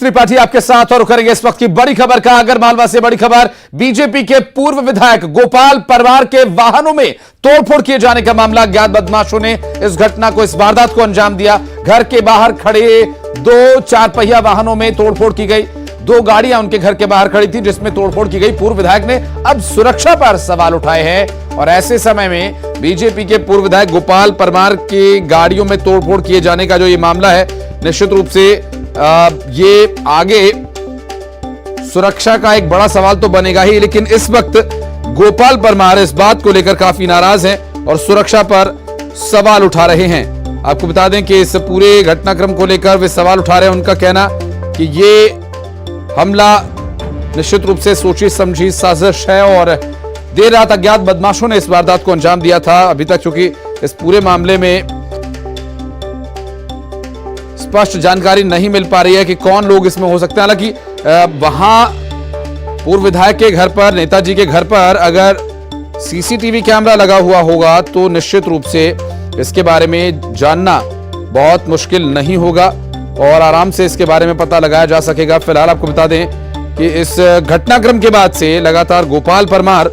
त्रिपाठी आपके साथ और करेंगे इस वक्त की बड़ी खबर का। आगरमालवा से बड़ी खबर, बीजेपी के पूर्व विधायक गोपाल परमार के वाहनों में तोड़फोड़ किए जाने का मामला। अज्ञात बदमाशों ने इस घटना को, इस वारदात को अंजाम दिया। घर के बाहर खड़े दो चार पहिया वाहनों में तोड़फोड़ की गई। दो गाड़ियां उनके घर के बाहर खड़ी थी जिसमें तोड़फोड़ की गई। पूर्व विधायक ने अब सुरक्षा पर सवाल उठाए हैं और ऐसे समय में बीजेपी के पूर्व विधायक गोपाल परमार की गाड़ियों में तोड़फोड़ किए जाने का जो ये मामला है, निश्चित रूप से ये आगे सुरक्षा का एक बड़ा सवाल तो बनेगा ही। लेकिन इस वक्त गोपाल परमार इस बात को लेकर काफी नाराज हैं और सुरक्षा पर सवाल उठा रहे हैं। आपको बता दें कि इस पूरे घटनाक्रम को लेकर वे सवाल उठा रहे हैं। उनका कहना कि ये हमला निश्चित रूप से सोची समझी साजिश है और देर रात अज्ञात बदमाशों ने इस वारदात को अंजाम दिया था। अभी तक चूंकि इस पूरे मामले में स्पष्ट जानकारी नहीं मिल पा रही है कि कौन लोग इसमें हो सकते हैं। हालांकि वहां पूर्व विधायक के घर पर, नेताजी के घर पर अगर सीसीटीवी कैमरा लगा हुआ होगा तो निश्चित रूप से इसके बारे में जानना बहुत मुश्किल नहीं होगा और आराम से इसके बारे में पता लगाया जा सकेगा। फिलहाल आपको बता दें कि इस घटनाक्रम के बाद से लगातार गोपाल परमार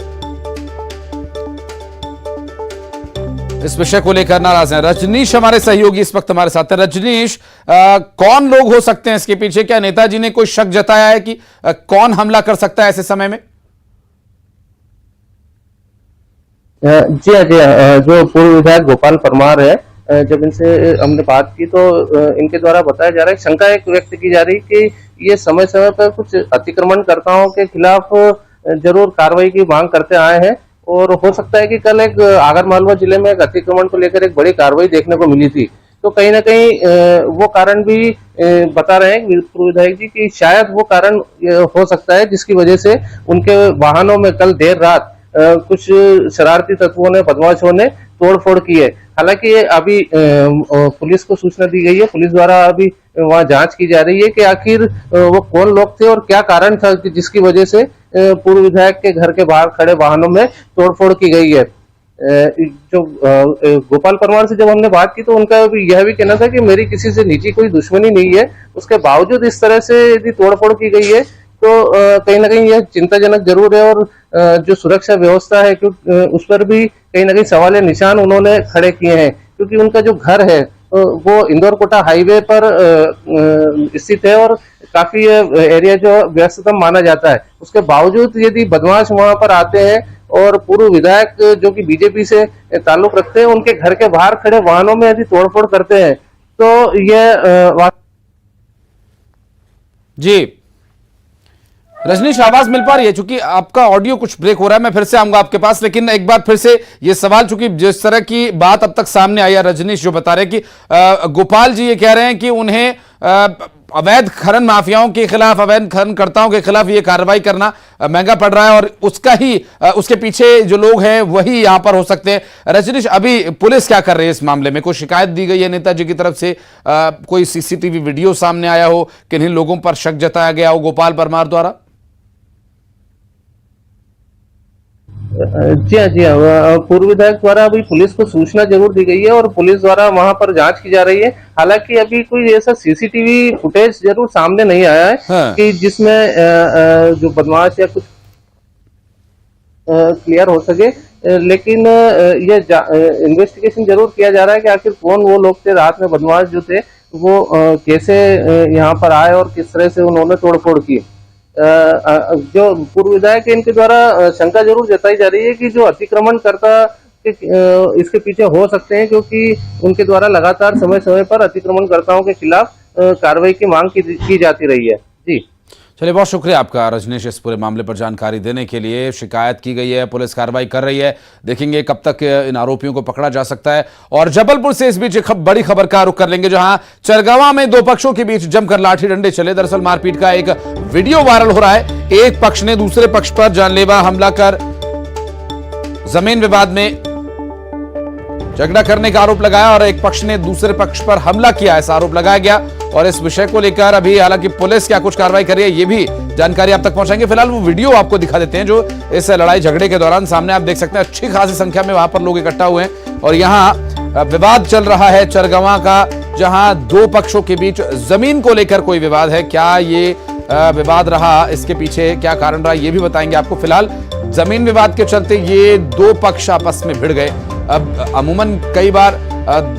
इस विषय को लेकर नाराज हैं। रजनीश हमारे सहयोगी इस वक्त हमारे साथ हैं। रजनीश, कौन लोग हो सकते हैं इसके पीछे? क्या नेताजी ने कोई शक जताया है कि कौन हमला कर सकता है ऐसे समय में? जी हाँ, जो पूर्व विधायक गोपाल परमार है, जब इनसे हमने बात की तो इनके द्वारा बताया जा रहा है, शंका एक व्यक्त की जा रही कि ये समय समय पर कुछ अतिक्रमणकर्ताओं के खिलाफ जरूर कार्रवाई की मांग करते आए हैं और हो सकता है कि कल एक आगरमालवा जिले में एक अतिक्रमण को लेकर एक बड़ी कार्रवाई देखने को मिली थी। तो कहीं ना कहीं वो कारण भी बता रहे हैं पूर्व विधायक जी कि शायद वो कारण हो सकता है जिसकी वजह से उनके वाहनों में कल देर रात कुछ शरारती तत्वों ने, बदमाशों ने तोड़फोड़ की है। हालांकि अभी पुलिस को सूचना दी गई है, पुलिस द्वारा अभी वहां जांच की जा रही है कि आखिर वो कौन लोग थे और क्या कारण था कि जिसकी वजह से पूर्व विधायक के घर के बाहर खड़े वाहनों में तोड़फोड़ की गई है। जो गोपाल परमार से जब हमने बात की तो उनका यह भी कहना था कि मेरी किसी से निजी कोई दुश्मनी नहीं है, उसके बावजूद इस तरह से यदि तोड़फोड़ की गई है तो कहीं ना कहीं यह चिंताजनक जरूर है और जो सुरक्षा व्यवस्था है उस पर भी कहीं ना कहीं सवाल निशान उन्होंने खड़े किए हैं, क्योंकि उनका जो घर है वो इंदौर कोटा हाईवे पर स्थित है और काफी एरिया जो व्यस्ततम माना जाता है। उसके बावजूद यदि बदमाश वहां पर आते हैं और पूर्व विधायक जो कि बीजेपी से ताल्लुक रखते हैं उनके घर के बाहर खड़े वाहनों में यदि तोड़फोड़ करते हैं तो यह जी रजनीश, आवाज मिल पा रही है? चूंकि आपका ऑडियो कुछ ब्रेक हो रहा है, मैं फिर से आऊंगा आपके पास, लेकिन एक बार फिर से ये सवाल, चूंकि जिस तरह की बात अब तक सामने आई है, रजनीश जो बता रहे हैं कि गोपाल जी ये कह रहे हैं कि उन्हें अवैध खनन माफियाओं के खिलाफ, अवैध खननकर्ताओं के खिलाफ ये कार्रवाई करना महंगा पड़ रहा है और उसके पीछे जो लोग हैं वही यहां पर हो सकते हैं। रजनीश, अभी पुलिस क्या कर रही है इस मामले में? कोई शिकायत दी गई है नेताजी की तरफ से? कोई सीसीटीवी वीडियो सामने आया हो? किन्हीं लोगों पर शक जताया गया हो गोपाल परमार द्वारा? जी हाँ, पूर्व विधायक द्वारा अभी पुलिस को सूचना जरूर दी गई है और पुलिस द्वारा वहां पर जांच की जा रही है। हालांकि अभी कोई ऐसा सीसीटीवी फुटेज जरूर सामने नहीं आया है कि जिसमें जो बदमाश या कुछ क्लियर हो सके, लेकिन ये इन्वेस्टिगेशन जरूर किया जा रहा है कि आखिर कौन वो लोग थे, रात में बदमाश जो थे वो कैसे यहाँ पर आए और किस तरह से उन्होंने तोड़फोड़ की। जो पूर्व विधायक है इनके द्वारा शंका जरूर जताई जा रही है कि जो अतिक्रमणकर्ता इसके पीछे हो सकते हैं, क्योंकि उनके द्वारा लगातार समय समय पर अतिक्रमणकर्ताओं के खिलाफ कार्रवाई की मांग की जाती रही है। जी चलिए, बहुत शुक्रिया आपका रजनीश इस पूरे मामले पर जानकारी देने के लिए। शिकायत की गई है, पुलिस कार्रवाई कर रही है, देखेंगे कब तक इन आरोपियों को पकड़ा जा सकता है। और जबलपुर से इस बीच बड़ी खबर का रुख कर लेंगे, जहां चरगवा में दो पक्षों के बीच जमकर लाठी डंडे चले। दरअसल मारपीट का एक वीडियो वायरल हो रहा है। एक पक्ष ने दूसरे पक्ष पर जानलेवा हमला कर जमीन विवाद में झगड़ा करने का आरोप लगाया और एक पक्ष ने दूसरे पक्ष पर हमला किया, ऐसा आरोप लगाया गया। और इस विषय को लेकर अभी हालांकि पुलिस क्या कुछ कार्रवाई कर रही है ये भी जानकारी आप तक पहुंचाएंगे। फिलहाल वो वीडियो आपको दिखा देते हैं जो इस लड़ाई झगड़े के दौरान सामने आप देख सकते हैं। अच्छी खासी संख्या में वहां पर लोग इकट्ठा हुए हैं और यहां विवाद चल रहा है चरगवा का जहां दो पक्षों के बीच जमीन को लेकर कोई विवाद है। क्या ये विवाद रहा, इसके पीछे क्या कारण रहा, ये भी बताएंगे आपको। फिलहाल जमीन विवाद के चलते ये दो पक्ष आपस में भिड़ गए। अब अमूमन कई बार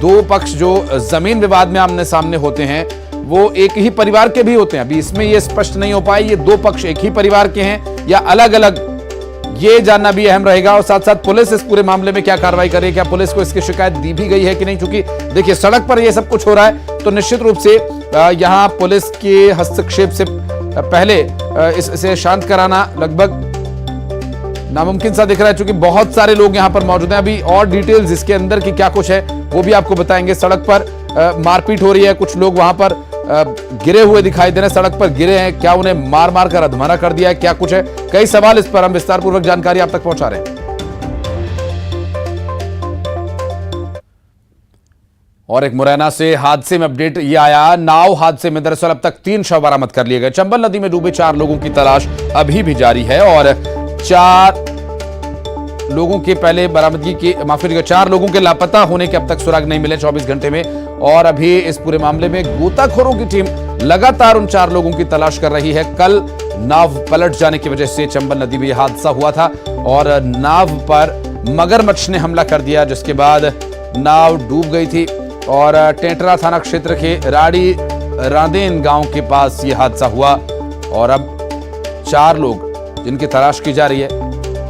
दो पक्ष जो जमीन विवाद में आमने सामने होते हैं वो एक ही परिवार के भी होते हैं। अभी इसमें ये स्पष्ट नहीं हो पाई ये दो पक्ष एक ही परिवार के हैं या अलग अलग, ये जानना भी अहम रहेगा। और साथ साथ पुलिस इस पूरे मामले में क्या कार्रवाई करे, क्या पुलिस को इसकी शिकायत दी भी गई है कि नहीं, क्योंकि देखिए सड़क पर ये सब कुछ हो रहा है तो निश्चित रूप से यहां पुलिस के हस्तक्षेप से पहले इसे शांत कराना लगभग नामुमकिन सा दिख रहा है, क्योंकि बहुत सारे लोग यहां पर मौजूद हैं। अभी और डिटेल्स इसके अंदर की क्या कुछ है वो भी आपको बताएंगे। सड़क पर मारपीट हो रही है, कुछ लोग वहां पर गिरे हुए दिखाई दे रहे हैं, सड़क पर गिरे हैं, क्या उन्हें मार मार कर अधमरा कर दिया है, क्या कुछ है, कई सवाल इस पर हम विस्तार पूर्वक जानकारी आप तक पहुंचा रहे हैं। और एक मुरैना से हादसे में अपडेट ये आया, नाव हादसे में दरअसल अब तक 3 शव बरामद कर लिए गए। चंबल नदी में डूबे 4 लोगों की तलाश अभी भी जारी है और 4 लोगों के पहले बरामदगी की माफी 4 लोगों के लापता होने के अब तक सुराग नहीं मिले 24 घंटे में। और अभी इस पूरे मामले में गोताखोरों की टीम लगातार उन 4 लोगों की तलाश कर रही है। कल नाव पलट जाने की वजह से चंबल नदी में यह हादसा हुआ था और नाव पर मगरमच्छ ने हमला कर दिया, जिसके बाद नाव डूब गई थी। और टेंटरा थाना क्षेत्र के राड़ी रांदेन गांव के पास यह हादसा हुआ और अब 4 लोग जिनकी तलाश की जा रही है।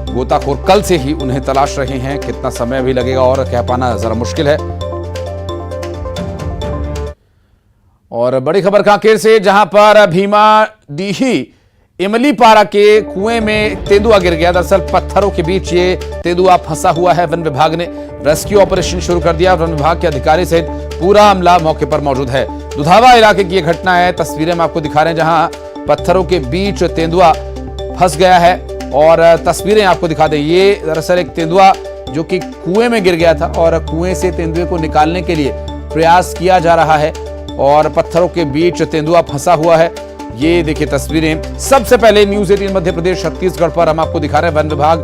गोताखोर कल से ही उन्हें तलाश रहे हैं, कितना समय भी लगेगा और कह पाना जरा मुश्किल है। और बड़ी खबर कांकेर से, जहां पर भीमा डीही इमलीपारा के कुएं में तेंदुआ गिर गया। दरअसल पत्थरों के बीच ये तेंदुआ फंसा हुआ है। वन विभाग ने रेस्क्यू ऑपरेशन शुरू कर दिया। वन विभाग के अधिकारी सहित पूरा अमला मौके पर मौजूद है। दुधावा इलाके की यह घटना है, तस्वीरें हम आपको दिखा रहे हैं जहां पत्थरों के बीच तेंदुआ फंस गया है और तस्वीरें आपको दिखा दें। ये दरअसल एक तेंदुआ जो कि कुएं में गिर गया था और कुएं से तेंदुए को निकालने के लिए प्रयास किया जा रहा है और पत्थरों के बीच तेंदुआ फंसा हुआ है। ये देखिए तस्वीरें। सबसे पहले न्यूज़ 18 मध्य प्रदेश छत्तीसगढ़ पर हम आपको दिखा रहे हैं। वन विभाग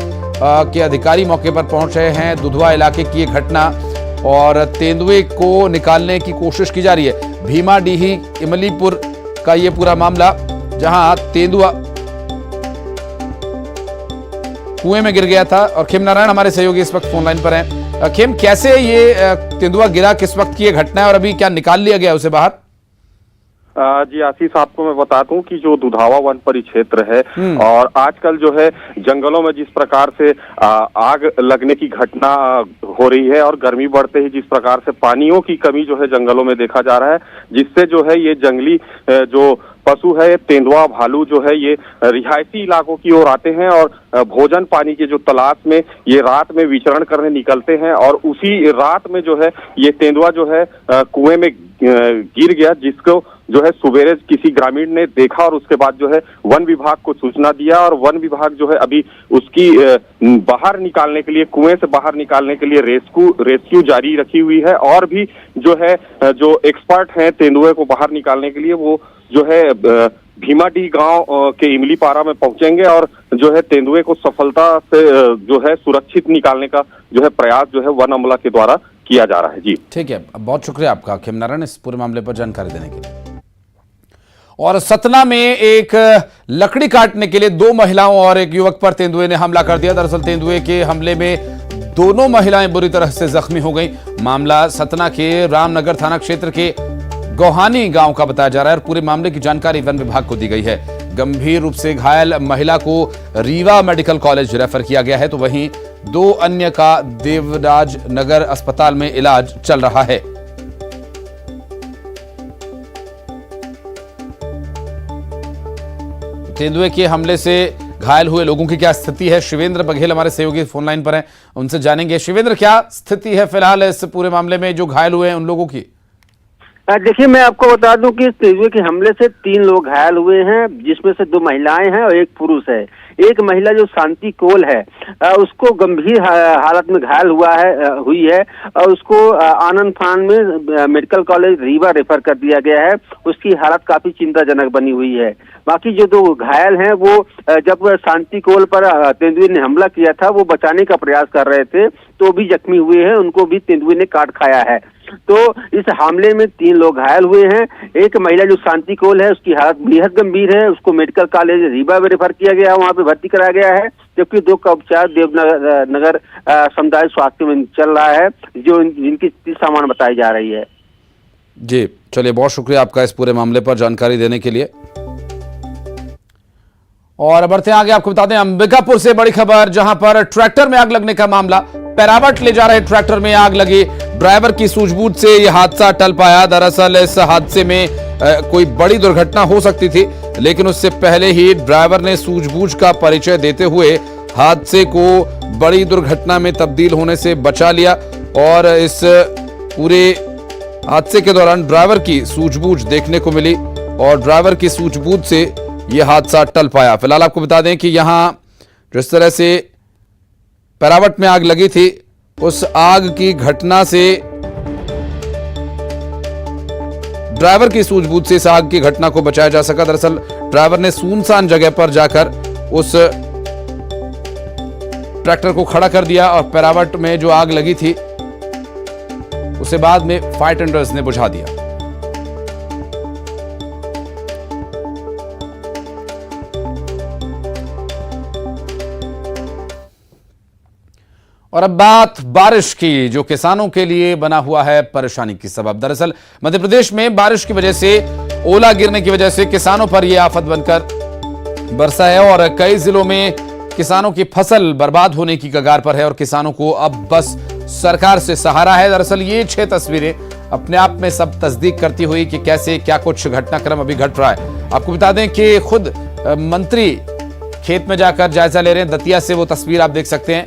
के अधिकारी मौके पर पहुंच रहे हैं। दुधवा इलाके की ये घटना और तेंदुए को निकालने की कोशिश की जा रही है। भीमा डीही इमलीपुर का ये पूरा मामला, जहां तेंदुआ कुएं में गिर गया था। और खेम नारायण हमारे सहयोगी इस वक्त फोन लाइन पर हैं। खेम, कैसे ये तेंदुआ गिरा, किस वक्त की ये घटना है और अभी क्या निकाल लिया गया उसे बाहर? जी आशीष, आपको मैं बता दूं कि जो दुधावा वन परिक्षेत्र है और आजकल जो है जंगलों में जिस प्रकार से आग लगने की घटना हो रही है और गर्मी बढ़ते ही जिस प्रकार से पानियों की कमी जो है जंगलों में देखा जा रहा है, जिससे जो है ये जंगली जो पशु है, तेंदुआ भालू जो है, ये रिहायशी इलाकों की ओर आते हैं और भोजन पानी के जो तलाश में ये रात में विचरण करने निकलते हैं और उसी रात में जो है ये तेंदुआ जो है कुएं में गिर गया, जिसको जो है सवेरे किसी ग्रामीण ने देखा और उसके बाद जो है वन विभाग को सूचना दिया और वन विभाग जो है अभी उसकी बाहर निकालने के लिए, कुएं से बाहर निकालने के लिए रेस्क्यू जारी रखी हुई है। और भी जो है जो एक्सपर्ट हैं तेंदुए को बाहर निकालने के लिए, वो जो है भीमाडीह गांव के इमलीपारा में पहुंचेंगे और जो है तेंदुए को सफलता से जो है सुरक्षित निकालने का जो है प्रयास जो है वन अमला के द्वारा किया जा रहा है। जी ठीक है, बहुत शुक्रिया आपका खेम नारायण इस पूरे मामले पर जानकारी देने के लिए। और सतना में एक लकड़ी काटने के लिए 2 महिलाओं और एक युवक पर तेंदुए ने हमला कर दिया। दरअसल तेंदुए के हमले में दोनों महिलाएं बुरी तरह से जख्मी हो गई। मामला सतना के रामनगर थाना क्षेत्र के गोहानी गांव का बताया जा रहा है और पूरे मामले की जानकारी वन विभाग को दी गई है। गंभीर रूप से घायल महिला को रीवा मेडिकल कॉलेज रेफर किया गया है, तो वहीं 2 अन्य का देवराज नगर अस्पताल में इलाज चल रहा है। तेंदुए के हमले से घायल हुए लोगों की क्या स्थिति है, शिवेंद्र बघेल हमारे सहयोगी फोन लाइन पर हैं, उनसे जानेंगे। शिवेंद्र, क्या स्थिति है फिलहाल इस पूरे मामले में जो घायल हुए हैं उन लोगों की? देखिए, मैं आपको बता दूं कि तेंदुए के हमले से 3 लोग घायल हुए हैं, जिसमें से 2 महिलाएं हैं और 1 पुरुष है। एक महिला जो शांति कोल है उसको गंभीर हालत में घायल हुई है और उसको आनंद फान में मेडिकल कॉलेज रीवा रेफर कर दिया गया है। उसकी हालत काफी चिंताजनक बनी हुई है। बाकी जो 2 घायल हैं वो जब शांति कोल पर तेंदुए ने हमला किया था वो बचाने का प्रयास कर रहे थे, तो भी जख्मी हुए हैं, उनको भी तेंदुए ने काट खाया है। तो इस हमले में 3 लोग घायल हुए हैं। एक महिला जो शांति कौल है उसकी हालत बेहद गंभीर है, उसको मेडिकल कॉलेज रीवा में रेफर किया गया, वहां पे भर्ती कराया गया है, जबकि 2 का उपचार देवनगर समुदाय स्वास्थ्य में चल रहा है, जो जिनकी स्थिति सामान्य बताई जा रही है। जी चलिए, बहुत शुक्रिया आपका इस पूरे मामले पर जानकारी देने के लिए। और बढ़ते आगे, आपको बता दें अंबिकापुर से बड़ी खबर, जहां पर ट्रैक्टर में आग लगने का मामला। पैरावट ले जा रहे ट्रैक्टर में आग लगी, ड्राइवर की सूझबूझ से यह हादसा टल पाया। दरअसल इस हादसे में कोई बड़ी दुर्घटना हो सकती थी, लेकिन उससे पहले ही ड्राइवर ने सूझबूझ का परिचय देते हुए हादसे को बड़ी दुर्घटना में तब्दील होने से बचा लिया। और इस पूरे हादसे के दौरान ड्राइवर की सूझबूझ देखने को मिली और ड्राइवर की सूझबूझ से यह हादसा टल पाया। फिलहाल आपको बता दें कि यहां जिस तरह से पैरावट में आग लगी थी, उस आग की घटना से ड्राइवर की सूझबूझ से इस आग की घटना को बचाया जा सका। दरअसल ड्राइवर ने सुनसान जगह पर जाकर उस ट्रैक्टर को खड़ा कर दिया और पैरावट में जो आग लगी थी उसे बाद में फायर टेंडर्स ने बुझा दिया। और अब बात बारिश की, जो किसानों के लिए बना हुआ है परेशानी की सबब। दरअसल मध्य प्रदेश में बारिश की वजह से, ओला गिरने की वजह से किसानों पर यह आफत बनकर बरसा है और कई जिलों में किसानों की फसल बर्बाद होने की कगार पर है और किसानों को अब बस सरकार से सहारा है। दरअसल ये 6 तस्वीरें अपने आप में सब तस्दीक करती हुई कि कैसे क्या कुछ घटनाक्रम अभी घट रहा है। आपको बता दें कि खुद मंत्री खेत में जाकर जायजा ले रहे हैं। दतिया से वो तस्वीर आप देख सकते हैं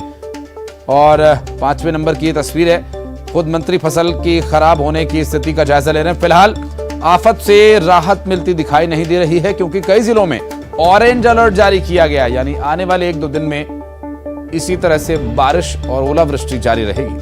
और 5वें नंबर की तस्वीर है। खुद मंत्री फसल की खराब होने की स्थिति का जायजा ले रहे हैं। फिलहाल आफत से राहत मिलती दिखाई नहीं दे रही है, क्योंकि कई जिलों में ऑरेंज अलर्ट जारी किया गया, यानी आने वाले 1-2 दिन में इसी तरह से बारिश और ओलावृष्टि जारी रहेगी।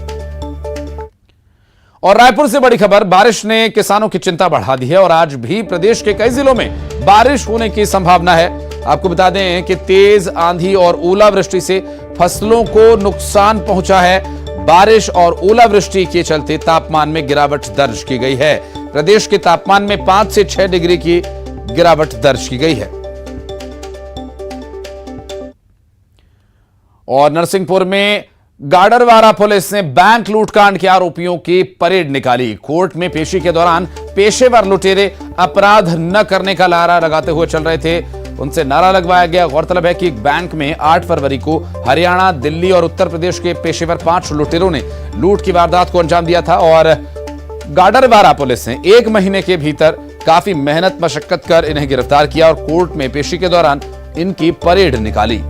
और रायपुर से बड़ी खबर, बारिश ने किसानों की चिंता बढ़ा दी है और आज भी प्रदेश के कई जिलों में बारिश होने की संभावना है। आपको बता दें कि तेज आंधी और ओलावृष्टि से फसलों को नुकसान पहुंचा है। बारिश और ओलावृष्टि के चलते तापमान में गिरावट दर्ज की गई है। प्रदेश के तापमान में 5 से 6 डिग्री की गिरावट दर्ज की गई है। और नरसिंहपुर में गाडरवारा पुलिस ने बैंक लूटकांड के आरोपियों की परेड निकाली। कोर्ट में पेशी के दौरान पेशेवर लुटेरे अपराध न करने का नारा लगाते हुए चल रहे थे, उनसे नारा लगवाया गया। गौरतलब है कि बैंक में 8 फरवरी को हरियाणा, दिल्ली और उत्तर प्रदेश के पेशेवर 5 लुटेरों ने लूट की वारदात को अंजाम दिया था और गाडरवारा पुलिस ने 1 महीने के भीतर काफी मेहनत मशक्कत कर इन्हें गिरफ्तार किया और कोर्ट में पेशी के दौरान इनकी परेड निकाली।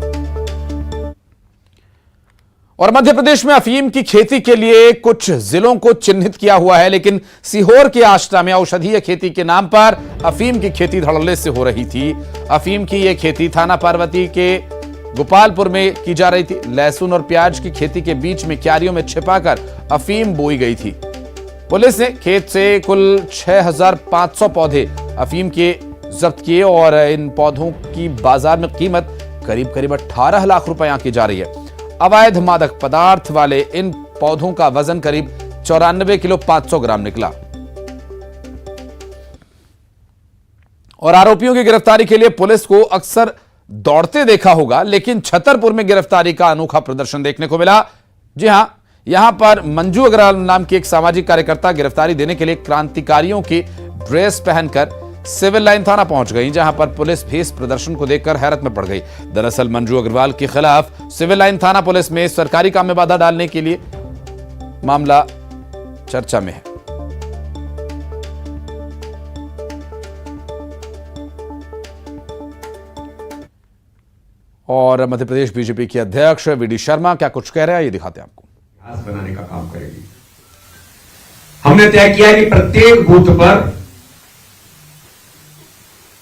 और मध्य प्रदेश में अफीम की खेती के लिए कुछ जिलों को चिन्हित किया हुआ है, लेकिन सीहोर के आष्टा में औषधीय खेती के नाम पर अफीम की खेती धड़ल्ले से हो रही थी। अफीम की यह खेती थाना पार्वती के गोपालपुर में की जा रही थी। लहसुन और प्याज की खेती के बीच में क्यारियों में छिपाकर अफीम बोई गई थी। पुलिस ने खेत से कुल 6500 पौधे अफीम के जब्त किए और इन पौधों की बाजार में कीमत करीब 18 लाख रुपए आंकी जा रही है। अवैध मादक पदार्थ वाले इन पौधों का वजन करीब 94 किलो 500 ग्राम निकला। और आरोपियों की गिरफ्तारी के लिए पुलिस को अक्सर दौड़ते देखा होगा, लेकिन छतरपुर में गिरफ्तारी का अनोखा प्रदर्शन देखने को मिला। जी हां, यहां पर मंजू अग्रवाल नाम की एक सामाजिक कार्यकर्ता गिरफ्तारी देने के लिए क्रांतिकारियों की ड्रेस पहनकर सिविल लाइन थाना पहुंच गई, जहां पर पुलिस भी इस प्रदर्शन को देखकर हैरत में पड़ गई। दरअसल मंजू अग्रवाल के खिलाफ सिविल लाइन थाना पुलिस में सरकारी काम में बाधा डालने के लिए मामला चर्चा में है। और मध्य प्रदेश बीजेपी के अध्यक्ष वीडी शर्मा क्या कुछ कह रहे हैं, ये दिखाते हैं आपको। इतिहास बनाने का काम करेगी। हमने तय किया कि प्रत्येक बूथ पर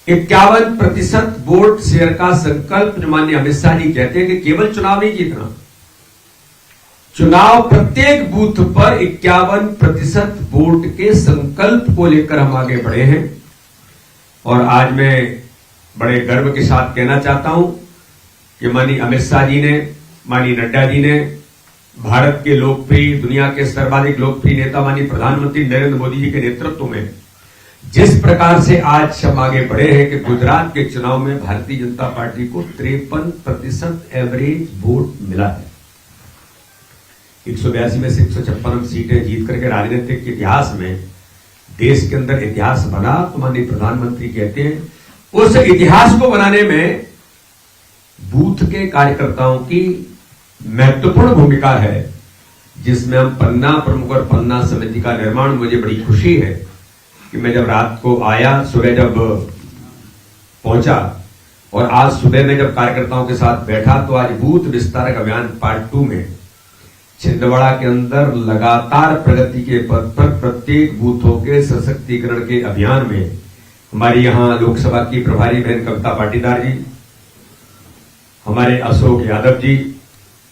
51% वोट शेयर का संकल्प, माननीय अमित शाह जी कहते हैं कि केवल चुनाव नहीं जीतना, चुनाव प्रत्येक बूथ पर 51% वोट के संकल्प को लेकर हम आगे बढ़े हैं। और आज मैं बड़े गर्व के साथ कहना चाहता हूं कि माननीय अमित शाह जी ने, माननीय नड्डा जी ने, भारत के लोकप्रिय, दुनिया के सर्वाधिक लोकप्रिय नेता माननीय प्रधानमंत्री नरेंद्र मोदी जी के नेतृत्व में जिस प्रकार से आज सब आगे बढ़े हैं कि गुजरात के चुनाव में भारतीय जनता पार्टी को 53% एवरेज वोट मिला है। 182 में से 156 सीटें जीत करके राजनीतिक इतिहास में देश के अंदर इतिहास बना। तो माननीय प्रधानमंत्री कहते हैं उस इतिहास को बनाने में बूथ के कार्यकर्ताओं की महत्वपूर्ण भूमिका है, जिसमें हम पन्ना प्रमुख और पन्ना समिति का निर्माण, मुझे बड़ी खुशी है कि मैं जब रात को आया, सुबह जब पहुंचा और आज सुबह में जब कार्यकर्ताओं के साथ बैठा तो आज बूथ विस्तारक अभियान पार्ट 2 में छिंदवाड़ा के अंदर लगातार प्रगति के पथ पर प्रत्येक बूथों के सशक्तिकरण के अभियान में हमारी यहां लोकसभा की प्रभारी बहन कविता पाटीदार जी, हमारे अशोक यादव जी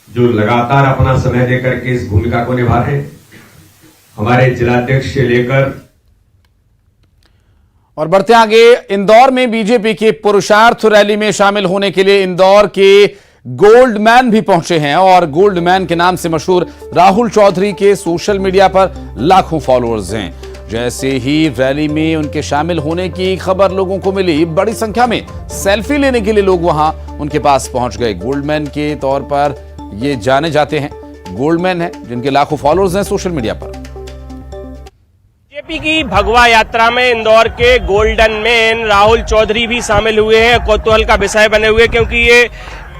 जो लगातार अपना समय देकर के इस भूमिका को निभा रहे हैं, हमारे जिलाध्यक्ष से लेकर। और बढ़ते आगे, इंदौर में बीजेपी की पुरुषार्थ रैली में शामिल होने के लिए इंदौर के गोल्डमैन भी पहुंचे हैं और गोल्डमैन के नाम से मशहूर राहुल चौधरी के सोशल मीडिया पर लाखों फॉलोअर्स हैं। जैसे ही रैली में उनके शामिल होने की खबर लोगों को मिली, बड़ी संख्या में सेल्फी लेने के लिए लोग वहां उनके पास पहुंच गए। गोल्डमैन के तौर पर ये जाने जाते हैं, गोल्डमैन है जिनके लाखों फॉलोअर्स हैं सोशल मीडिया पर। बीजेपी की भगवा यात्रा में इंदौर के गोल्डन मैन राहुल चौधरी भी शामिल हुए हैं। कौतूहल का विषय बने हुए क्योंकि ये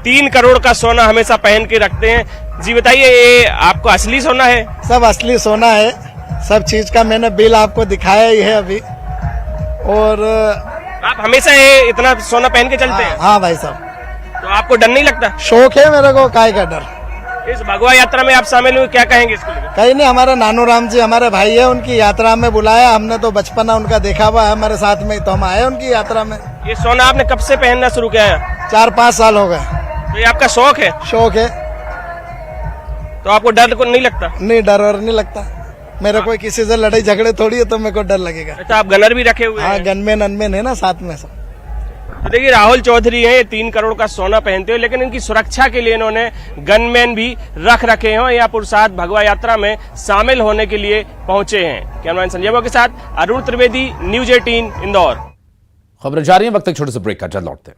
3 करोड़ का सोना हमेशा पहन के रखते हैं। जी बताइए, ये आपको असली सोना है? सब असली सोना है, सब चीज का मैंने बिल आपको दिखाया ही है अभी। और आप हमेशा ये इतना सोना पहन के चलते हैं? हाँ भाई साहब। तो आपको डर नहीं लगता? शौक है मेरे को, काय का डर। इस भगवा यात्रा में आप शामिल हुए, क्या कहेंगे इसको लेकर? कहीं नहीं, हमारे नानू राम जी हमारे भाई है, उनकी यात्रा में बुलाया हमने, तो बचपना उनका देखा हुआ है हमारे साथ में, तो हम आए उनकी यात्रा में। ये सोना आपने कब से पहनना शुरू किया है? 4-5 साल हो गए। तो ये आपका शौक है? शौक है। तो आपको डर को नहीं लगता? नहीं, डर और नहीं लगता मेरे को, किसी से लड़ाई झगड़े थोड़ी है तो मेरे को डर लगेगा। अच्छा, आप गनर भी रखे हुए हैं? हाँ, गनमैन अनमैन है ना साथ में सब। तो देखिए, राहुल चौधरी हैं, ये 3 करोड़ का सोना पहनते हो, लेकिन इनकी सुरक्षा के लिए इन्होंने गनमैन भी रख रखे हैं। यहाँ पुरुषार्थ भगवा यात्रा में शामिल होने के लिए पहुंचे हैं। कैमरामैन संजय बाबू के साथ अरुण त्रिवेदी, न्यूज 18 इंदौर। खबरें जारी हैं, वक्त एक छोटे से ब्रेक का, जल्द लौटते हैं।